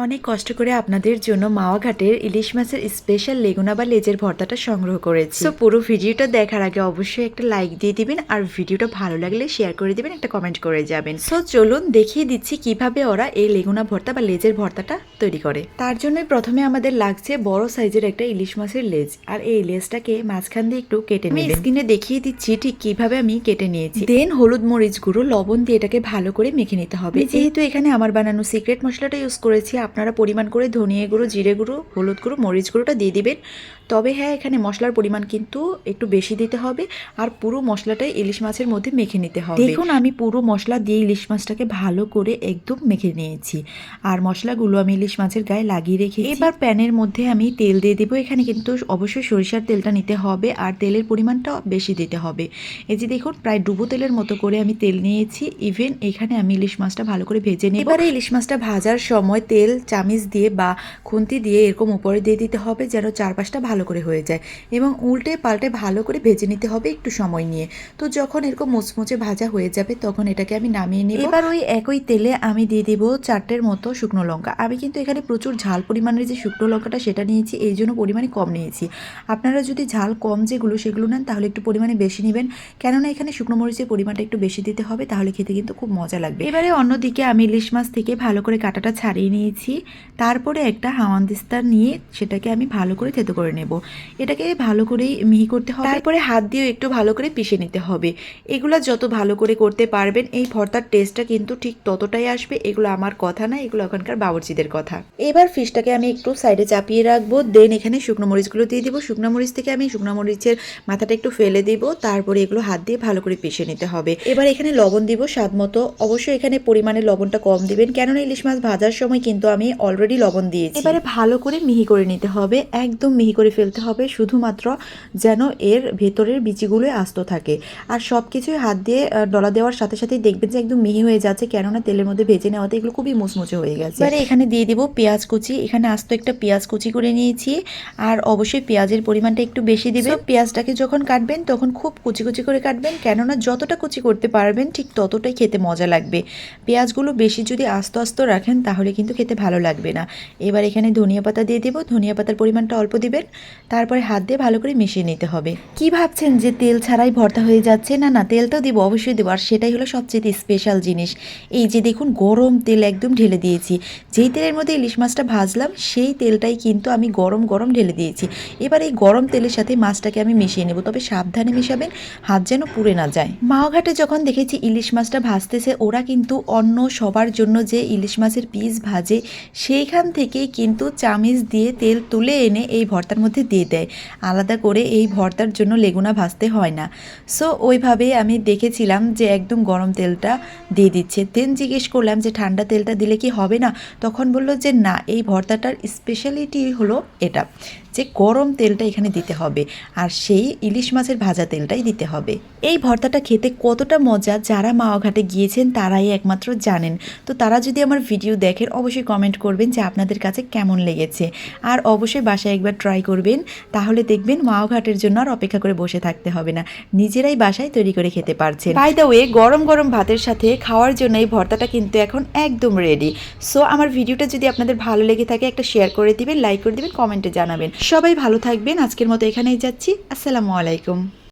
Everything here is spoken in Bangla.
অনেক কষ্ট করে আপনাদের জন্য মাওয়া ঘাটের ইলিশ মাছের স্পেশাল লেগুনা বা লেজের ভর্তাটা সংগ্রহ করেছি। তো পুরো ভিডিওটা দেখার আগে অবশ্যই একটা লাইক দিয়ে দিবেন, আর ভিডিওটা ভালো লাগলে শেয়ার করে দিবেন, একটা কমেন্ট করে যাবেন। সো চলুন দেখিয়ে দিচ্ছি কিভাবে ওরা এই লেগুনা ভর্তা বা লেজের ভর্তাটা তৈরি করে। তার জন্যই প্রথমে আমাদের লাগছে বড় সাইজের একটা ইলিশ মাছের লেজ, আর এই লেজটাকে মাঝখান দিয়ে একটু কেটে নেবেন। আমি স্ক্রিনে দেখিয়ে দিচ্ছি ঠিক কিভাবে আমি কেটে নিয়েছি। দেন হলুদ মরিচ গুঁড়ো লবণ দিয়ে এটাকে ভালো করে মেখে নিতে হবে। যেহেতু এখানে আমার বানানো সিক্রেট মশলাটা ইউজ করেছি, আপনারা পরিমাণ করে ধনিয়া গুঁড়ো, জিরে গুঁড়ো, হলুদ গুঁড়ো, মরিচ গুঁড়োটা দিয়ে দিবেন। তবে হ্যাঁ, এখানে মশলার পরিমাণ কিন্তু একটু বেশি দিতে হবে, আর পুরো মশলাটাই ইলিশ মাছের মধ্যে মেখে নিতে হবে। দেখুন আমি পুরো মশলা দিয়ে ইলিশ মাছটাকে ভালো করে একদম মেখে নিয়েছি, আর মশলাগুলো আমি ইলিশ মাছের গায়ে লাগিয়ে রেখেছি। এবার প্যানের মধ্যে আমি তেল দিয়ে দিব। এখানে কিন্তু অবশ্যই সরিষার তেলটা নিতে হবে, আর তেলের পরিমাণটা বেশি দিতে হবে। এই যে দেখুন প্রায় ডুবো তেলের মতো করে আমি তেল নিয়েছি। ইভেন এখানে আমি ইলিশ মাছটা ভালো করে ভেজে নেব। এবারে ইলিশ মাছটা ভাজার সময় তেল চামিচ দিয়ে বা খুন্তি দিয়ে এরকম উপরে দিয়ে দিতে হবে, যেন চারপাশটা ভালো করে হয়ে যায়, এবং উল্টে পাল্টে ভালো করে ভেজে নিতে হবে একটু সময় নিয়ে। তো যখন এরকম মুচমুচে ভাজা হয়ে যাবে তখন এটাকে আমি নামিয়ে নিব। এবার ওই একই তেলে আমি দিয়ে দিব 4টের মতো শুকনো লঙ্কা। আমি কিন্তু এখানে প্রচুর ঝাল পরিমাণের যে শুকনো লঙ্কাটা সেটা নিয়েছি, এই জন্য পরিমাণে কম নিয়েছি। আপনারা যদি ঝাল কম যেগুলো সেগুলো নেন তাহলে একটু পরিমাণে বেশি নেবেন, কেননা এখানে শুকনো মরিচের পরিমাণটা একটু বেশি দিতে হবে, তাহলে খেতে কিন্তু খুব মজা লাগবে। এবারে অন্যদিকে আমি ইলিশ মাছ থেকে ভালো করে কাঁটাটা ছাড়িয়ে নিয়েছি। তারপরে একটা হামানদিস্তা নিয়ে সেটাকে আমি ভালো করে থেতো করে নেব। এটাকে ভালো করে মিহি করতে হবে, তারপরে হাত দিয়েও একটু ভালো করে পিষে নিতে হবে। এগুলো যত ভালো করে করতে পারবেন এই ভর্তার টেস্টটা কিন্তু ঠিক ততটাই আসবে। এগুলো আমার কথা না, এগুলো ওখানকার বাবুর্চিদের কথা। এবার ফিশটাকে আমি একটু সাইডে চাপিয়ে রাখবো। দেন এখানে শুকনো মরিচগুলো দিয়ে দিব। শুকনো মরিচ থেকে আমি শুকনো মরিচের মাথাটা একটু ফেলে দিব, তারপরে এগুলো হাত দিয়ে ভালো করে পিষে নিতে হবে। এবার এখানে লবণ দিব স্বাদ মতো। অবশ্যই এখানে পরিমাণে লবণটা কম দিবেন, কেননা ইলিশ মাছ ভাজার সময় কিন্তু আমি অলরেডি লবণ দিয়েছি। এবারে ভালো করে মিহি করে নিতে হবে, একদম মিহি করে ফেলতে হবে, শুধুমাত্র যেন এর ভেতরের বিচিগুলো আস্ত থাকে। আর সব কিছুই হাত দিয়ে ডলা দেওয়ার সাথে সাথেই দেখবেন যে একদম মিহি হয়ে যাচ্ছে, কেননা তেলের মধ্যে ভেজে নেওয়াতে এগুলো খুবই মুচমুচে হয়ে গেছে। এবারে এখানে দিয়ে দিব পেঁয়াজ কুচি। এখানে আস্ত একটা পেঁয়াজ কুচি করে নিয়েছি, আর অবশ্যই পেঁয়াজের পরিমাণটা একটু বেশি দিবেন। পেঁয়াজটাকে যখন কাটবেন তখন খুব কুচি কুচি করে কাটবেন, কেননা যতটা কুচি করতে পারবেন ঠিক ততটাই খেতে মজা লাগবে। পেঁয়াজগুলো বেশি যদি আস্ত আস্ত রাখেন তাহলে কিন্তু খেতে ভালো লাগবে না। এবার এখানে ধনিয়া পাতা দিয়ে দিব। ধনিয়া পাতার পরিমাণটা অল্প দিবেন, তারপরে হাত দিয়ে ভালো করে মিশিয়ে নিতে হবে। কি ভাবছেন যে তেল ছাড়াই ভর্তা হয়ে যাচ্ছে? না না, তেলটাও দিব, অবশ্যই দেবো, আর সেটাই হলো সবচেয়ে স্পেশাল জিনিস। এই যে দেখুন গরম তেল একদম ঢেলে দিয়েছি। যেই তেলের মধ্যে ইলিশ মাছটা ভাজলাম সেই তেলটাই কিন্তু আমি গরম গরম ঢেলে দিয়েছি। এবার এই গরম তেলের সাথে মাছটাকে আমি মিশিয়ে নেব, তবে সাবধানে মিশাবেন, হাত যেন পুড়ে না যায়। মাওঘাটে যখন দেখেছি ইলিশ মাছটা ভাজতেছে, ওরা কিন্তু অন্য সবার জন্য যে ইলিশ মাছের পিস ভাজে সেইখান থেকেই কিন্তু চামিচ দিয়ে তেল তুলে এনে এই ভর্তার মধ্যে দিয়ে দেয়। আলাদা করে এই ভর্তার জন্য লেগুনা ভাজতে হয় না। সো ওইভাবে আমি দেখেছিলাম যে একদম গরম তেলটা দিয়ে দিচ্ছে। দেন জিজ্ঞেস করলাম যে ঠান্ডা তেলটা দিলে কি হবে না? তখন বললো যে না, এই ভর্তাটার স্পেশালিটি হলো এটা, যে গরম তেলটা এখানে দিতে হবে, আর সেই ইলিশ মাছের ভাজা তেলটাই দিতে হবে। এই ভর্তাটা খেতে কতটা মজা যারা মাওয়াঘাটে গিয়েছেন তারাই একমাত্র জানেন। তো তারা যদি আমার ভিডিও দেখেন অবশ্যই কমেন্ট করবেন যে আপনাদের কাছে কেমন লেগেছে, আর অবশ্যই বাসায় একবার ট্রাই করবেন, তাহলে দেখবেন মাওয়াঘাটের জন্য আর অপেক্ষা করে বসে থাকতে হবে না, নিজেরাই বাসায় তৈরি করে খেতে পারছেন। বাই দ্য ওয়ে, গরম গরম ভাতের সাথে খাওয়ার জন্য এই ভর্তাটা কিন্তু এখন একদম রেডি। সো আমার ভিডিওটা যদি আপনাদের ভালো লেগে থাকে একটা শেয়ার করে দিবেন, লাইক করে দিবেন, কমেন্টে জানাবেন। সবাই ভালো থাকবেন। আজকের মতো এখানেই যাচ্ছি। আসসালামু আলাইকুম।